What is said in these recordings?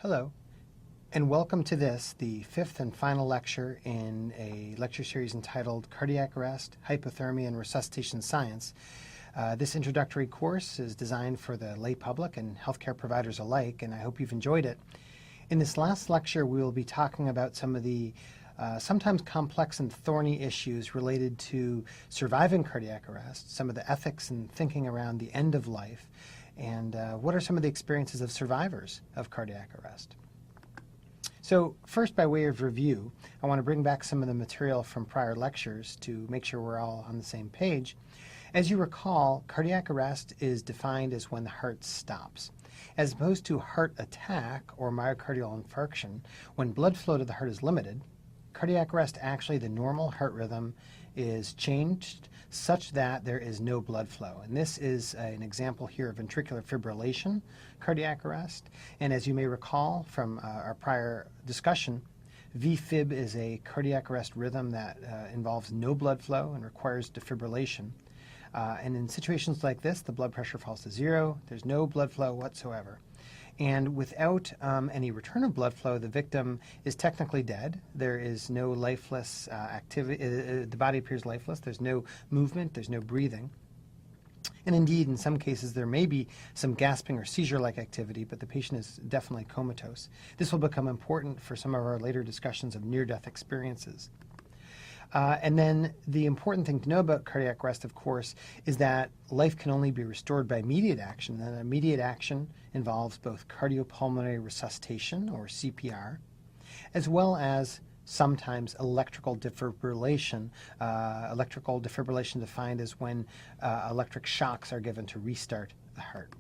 Hello, and welcome to the fifth and final lecture in a lecture series entitled Cardiac Arrest, Hypothermia, and Resuscitation Science. This introductory course is designed for the lay public and healthcare providers alike, and I hope you've enjoyed it. In this last lecture, we will be talking about some of the sometimes complex and thorny issues related to surviving cardiac arrest, some of the ethics and thinking around the end of life, and what are some of the experiences of survivors of cardiac arrest. So first, by way of review, I want to bring back some of the material from prior lectures to make sure we're all on the same page. As you recall, cardiac arrest is defined as when the heart stops. As opposed to heart attack or myocardial infarction, when blood flow to the heart is limited, cardiac arrest, actually the normal heart rhythm is changed such that there is no blood flow. And this is an example here of ventricular fibrillation cardiac arrest. And as you may recall from our prior discussion, VFib is a cardiac arrest rhythm that involves no blood flow and requires defibrillation. And in situations like this, the blood pressure falls to zero. There's no blood flow whatsoever. And without any return of blood flow, the victim is technically dead. There is no lifeless activity. The body appears lifeless. There's no movement. There's no breathing. And indeed, in some cases, there may be some gasping or seizure-like activity, but the patient is definitely comatose. This will become important for some of our later discussions of near-death experiences. And then the important thing to know about cardiac arrest, of course, is that life can only be restored by immediate action. And immediate action involves both cardiopulmonary resuscitation, or CPR, as well as sometimes electrical defibrillation. Electrical defibrillation defined as when electric shocks are given to restart the heart.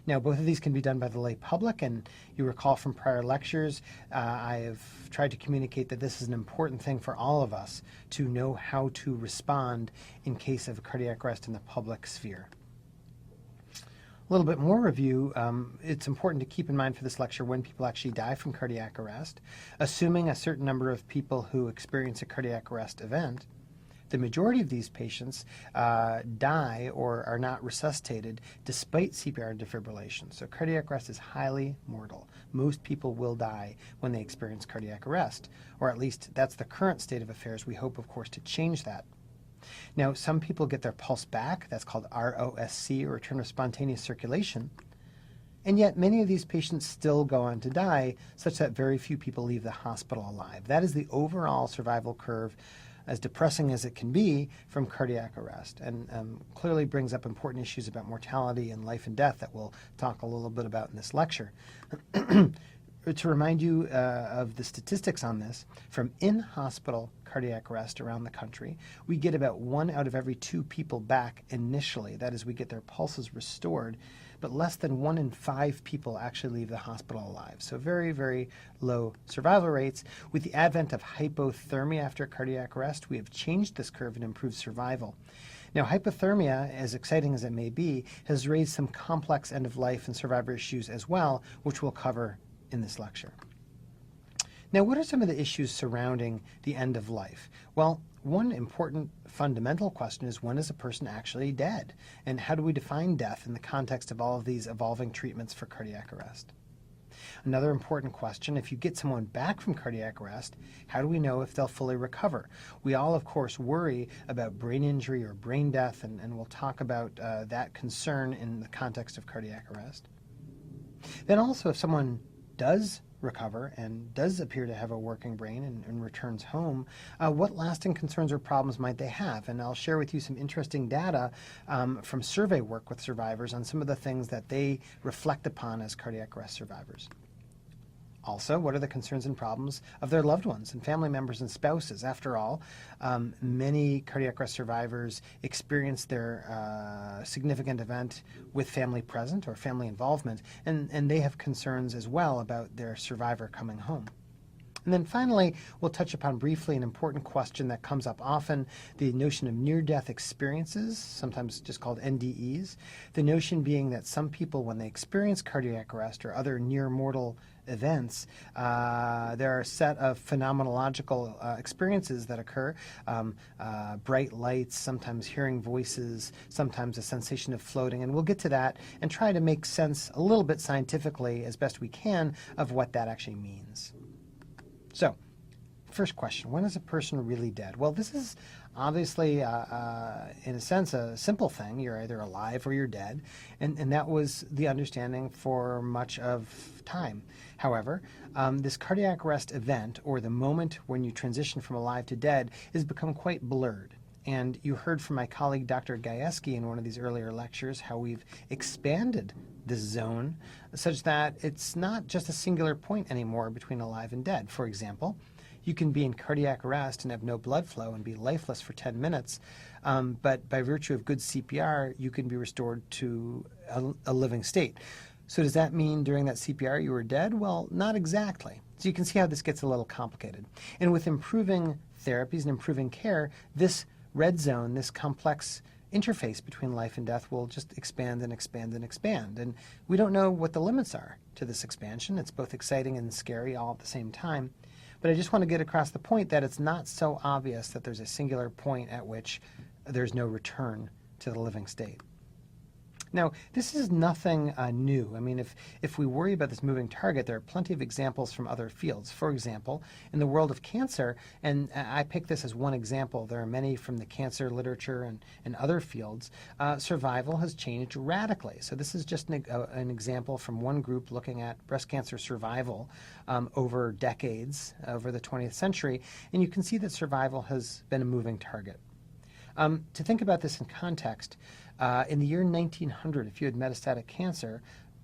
Now, both of these can be done by the lay public, and you recall from prior lectures, I have tried to communicate that this is an important thing for all of us to know how to respond in case of a cardiac arrest in the public sphere. A little bit more review. It's important to keep in mind for this lecture when people actually die from cardiac arrest. Assuming a certain number of people who experience a cardiac arrest event, the majority of these patients die or are not resuscitated despite CPR and defibrillation. So cardiac arrest is highly mortal. Most people will die when they experience cardiac arrest, or at least that's the current state of affairs. We hope, of course, to change that. Now, some people get their pulse back. That's called ROSC, or return of spontaneous circulation. And yet many of these patients still go on to die, such that very few people leave the hospital alive. That is the overall survival curve, as depressing as it can be, from cardiac arrest, and clearly brings up important issues about mortality and life and death that we'll talk a little bit about in this lecture. To remind you of the statistics on this, from in-hospital cardiac arrest around the country, we get about 1 out of every 2 people back initially. That is, we get their pulses restored, but less than 1 in 5 people actually leave the hospital alive. So very, very low survival rates. With the advent of hypothermia after cardiac arrest, we have changed this curve and improved survival. Now, hypothermia, as exciting as it may be, has raised some complex end-of-life and survivor issues as well, which we'll cover in this lecture. Now, what are some of the issues surrounding the end of life? Well, one important fundamental question is, when is a person actually dead? And how do we define death in the context of all of these evolving treatments for cardiac arrest? Another important question, if you get someone back from cardiac arrest, how do we know if they'll fully recover? We all, of course, worry about brain injury or brain death, and we'll talk about that concern in the context of cardiac arrest. Then also, if someone does recover and does appear to have a working brain and returns home, what lasting concerns or problems might they have? And I'll share with you some interesting data from survey work with survivors on some of the things that they reflect upon as cardiac arrest survivors. Also, what are the concerns and problems of their loved ones and family members and spouses? After all, many cardiac arrest survivors experience their significant event with family present or family involvement, and they have concerns as well about their survivor coming home. And And then finally, we'll touch upon briefly an important question that comes up often, the notion of near-death experiences, sometimes just called NDEs. The notion being that some people, when they experience cardiac arrest or other near-mortal events, there are a set of phenomenological experiences that occur, bright lights, sometimes hearing voices, sometimes a sensation of floating, and we'll get to that and try to make sense a little bit scientifically as best we can of what that actually means. So, first question, when is a person really dead? Well, this is obviously, in a sense, a simple thing. You're either alive or you're dead, and that was the understanding for much of time. However, this cardiac arrest event, or the moment when you transition from alive to dead, has become quite blurred. And you heard from my colleague Dr. Gajewski in one of these earlier lectures how we've expanded this zone such that it's not just a singular point anymore between alive and dead. For example, you can be in cardiac arrest and have no blood flow and be lifeless for 10 minutes, but by virtue of good CPR, you can be restored to a living state. So does that mean during that CPR you were dead? Well, not exactly. So you can see how this gets a little complicated. And with improving therapies and improving care, this red zone, this complex interface between life and death, will just expand and expand and expand. And we don't know what the limits are to this expansion. It's both exciting and scary all at the same time. But I just want to get across the point that it's not so obvious that there's a singular point at which there's no return to the living state. Now, this is nothing new. I mean, if we worry about this moving target, there are plenty of examples from other fields. For example, in the world of cancer, and I pick this as one example, there are many from the cancer literature and other fields, survival has changed radically. So this is just an example from one group looking at breast cancer survival over decades, over the 20th century, and you can see that survival has been a moving target. To think about this in context, in the year 1900, if you had metastatic cancer,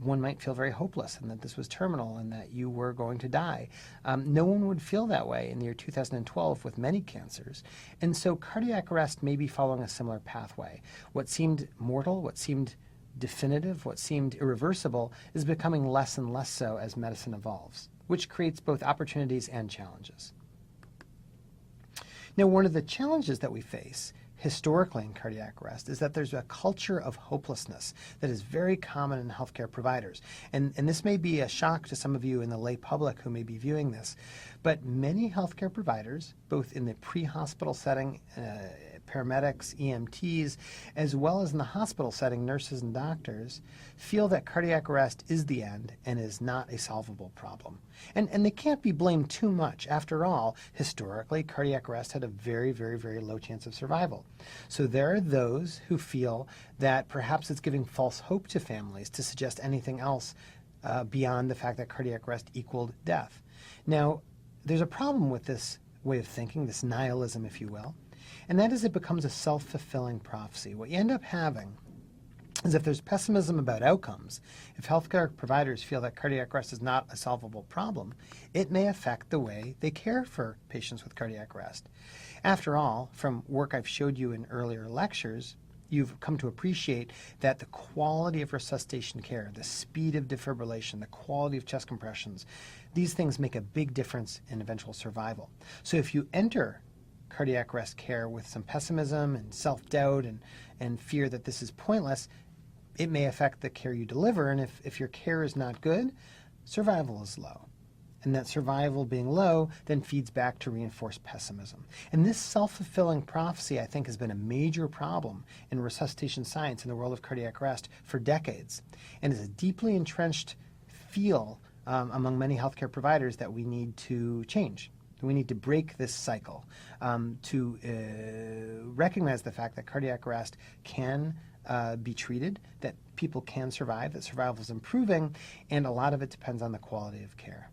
one might feel very hopeless and that this was terminal and that you were going to die. No one would feel that way in the year 2012 with many cancers. And so cardiac arrest may be following a similar pathway. What seemed mortal, what seemed definitive, what seemed irreversible is becoming less and less so as medicine evolves, which creates both opportunities and challenges. Now, one of the challenges that we face historically in cardiac arrest is that there's a culture of hopelessness that is very common in healthcare providers. And this may be a shock to some of you in the lay public who may be viewing this, but many healthcare providers, both in the pre-hospital setting, paramedics, EMTs, as well as in the hospital setting, nurses and doctors, feel that cardiac arrest is the end and is not a solvable problem. And they can't be blamed too much. After all, historically, cardiac arrest had a very, very, very low chance of survival. So there are those who feel that perhaps it's giving false hope to families to suggest anything else beyond the fact that cardiac arrest equaled death. Now, there's a problem with this way of thinking, this nihilism, if you will, and that is it becomes a self-fulfilling prophecy. What you end up having is if there's pessimism about outcomes, if healthcare providers feel that cardiac arrest is not a solvable problem, it may affect the way they care for patients with cardiac arrest. After all, from work I've showed you in earlier lectures, you've come to appreciate that the quality of resuscitation care, the speed of defibrillation, the quality of chest compressions, these things make a big difference in eventual survival. So if you enter cardiac arrest care with some pessimism and self-doubt and fear that this is pointless, it may affect the care you deliver. And if your care is not good, survival is low. And that survival being low then feeds back to reinforced pessimism. And this self-fulfilling prophecy, I think, has been a major problem in resuscitation science in the world of cardiac arrest for decades, and is a deeply entrenched feel among many healthcare providers that we need to change. We need to break this cycle to recognize the fact that cardiac arrest can be treated, that people can survive, that survival is improving, and a lot of it depends on the quality of care.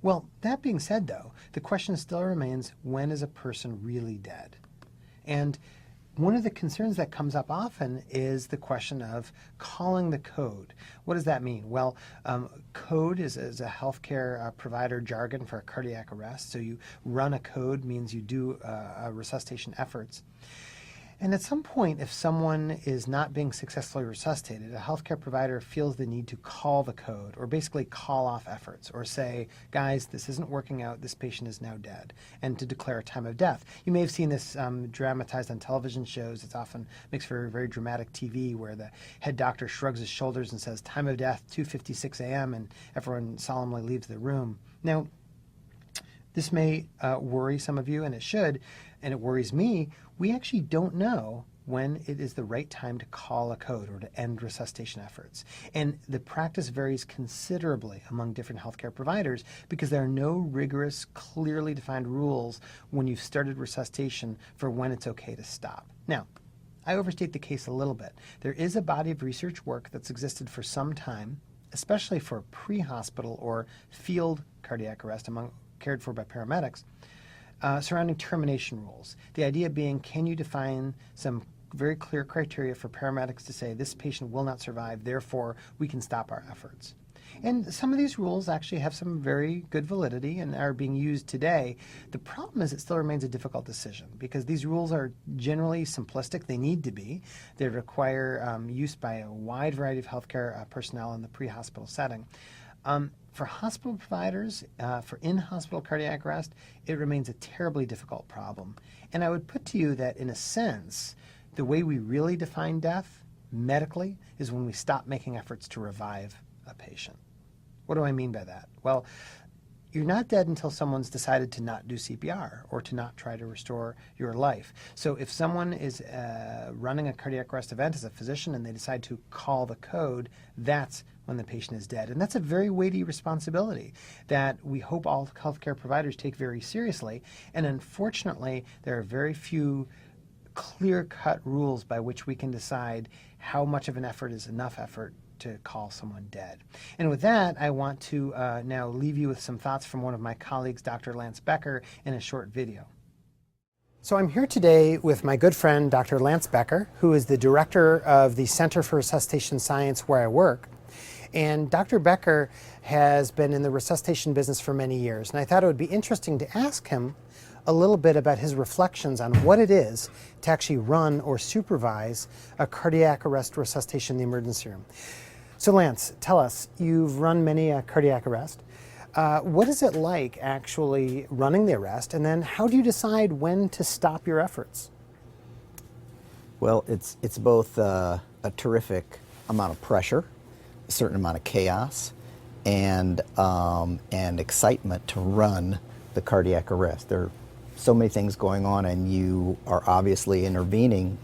Well, that being said, though, the question still remains, when is a person really dead? And one of the concerns that comes up often is the question of calling the code. What does that mean? Well, code is a healthcare provider jargon for a cardiac arrest. So you run a code means you do resuscitation efforts. And at some point, if someone is not being successfully resuscitated, a healthcare provider feels the need to call the code or basically call off efforts or say, guys, this isn't working out, this patient is now dead, and to declare a time of death. You may have seen this dramatized on television shows. It often makes for very dramatic TV where the head doctor shrugs his shoulders and says, time of death, 2:56 a.m., and everyone solemnly leaves the room. Now, this may worry some of you, and it should, and it worries me. We actually don't know when it is the right time to call a code or to end resuscitation efforts. And the practice varies considerably among different healthcare providers because there are no rigorous, clearly defined rules when you've started resuscitation for when it's okay to stop. Now, I overstate the case a little bit. There is a body of research work that's existed for some time, especially for pre-hospital or field cardiac arrest cared for by paramedics, surrounding termination rules. The idea being, can you define some very clear criteria for paramedics to say this patient will not survive, therefore we can stop our efforts? And some of these rules actually have some very good validity and are being used today. The problem is it still remains a difficult decision because these rules are generally simplistic. They need to be. They require use by a wide variety of healthcare personnel in the pre-hospital setting. For hospital providers, for in-hospital cardiac arrest, it remains a terribly difficult problem. And I would put to you that, in a sense, the way we really define death medically is when we stop making efforts to revive a patient. What do I mean by that? Well, you're not dead until someone's decided to not do CPR or to not try to restore your life. So if someone is running a cardiac arrest event as a physician and they decide to call the code, that's when the patient is dead. And that's a very weighty responsibility that we hope all healthcare providers take very seriously. And unfortunately, there are very few clear-cut rules by which we can decide how much of an effort is enough effort to call someone dead. And with that, I want to now leave you with some thoughts from one of my colleagues, Dr. Lance Becker, in a short video. So I'm here today with my good friend, Dr. Lance Becker, who is the director of the Center for Resuscitation Science where I work. And Dr. Becker has been in the resuscitation business for many years. And I thought it would be interesting to ask him a little bit about his reflections on what it is to actually run or supervise a cardiac arrest resuscitation in the emergency room. So Lance, tell us, you've run many cardiac arrest. What is it like actually running the arrest, and then how do you decide when to stop your efforts? Well, it's both a terrific amount of pressure, a certain amount of chaos, and excitement to run the cardiac arrest. There are so many things going on, and you are obviously intervening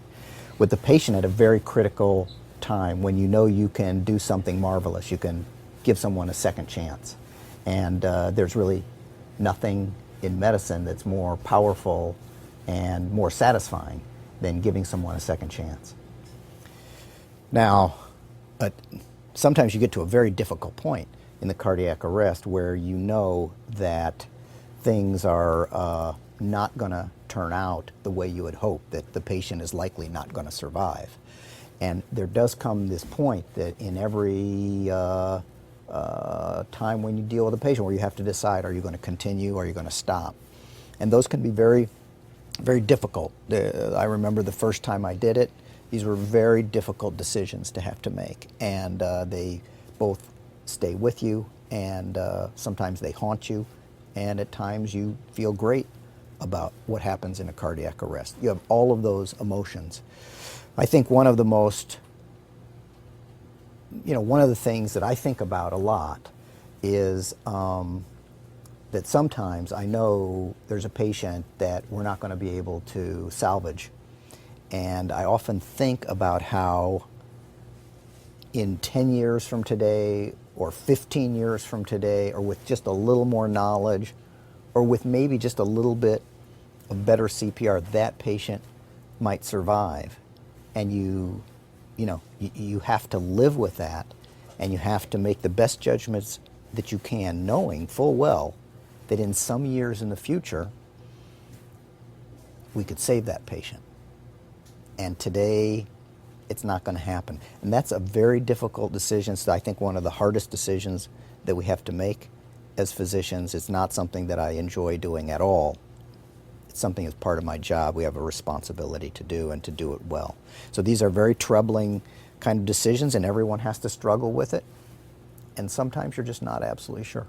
with the patient at a very critical time when you know you can do something marvelous. You can give someone a second chance. And there's really nothing in medicine that's more powerful and more satisfying than giving someone a second chance. Now, sometimes you get to a very difficult point in the cardiac arrest where you know that things are not going to turn out the way you had hoped, that the patient is likely not going to survive. And there does come this point that in every time when you deal with a patient where you have to decide, are you going to continue or are you going to stop? And those can be very, very difficult. I remember the first time I did it, these were very difficult decisions to have to make. And they both stay with you, and sometimes they haunt you, and at times you feel great about what happens in a cardiac arrest. You have all of those emotions. I think one of the most, one of the things that I think about a lot is that sometimes I know there's a patient that we're not going to be able to salvage. And I often think about how in 10 years from today, or 15 years from today, or with just a little more knowledge, or with maybe just a little bit of better CPR, that patient might survive. And you have to live with that, and you have to make the best judgments that you can, knowing full well that in some years in the future, we could save that patient. And today, it's not going to happen. And that's a very difficult decision. So I think one of the hardest decisions that we have to make as physicians. It's not something that I enjoy doing at all. It's something that's part of my job. We have a responsibility to do and to do it well. So these are very troubling kind of decisions, and everyone has to struggle with it. And sometimes you're just not absolutely sure.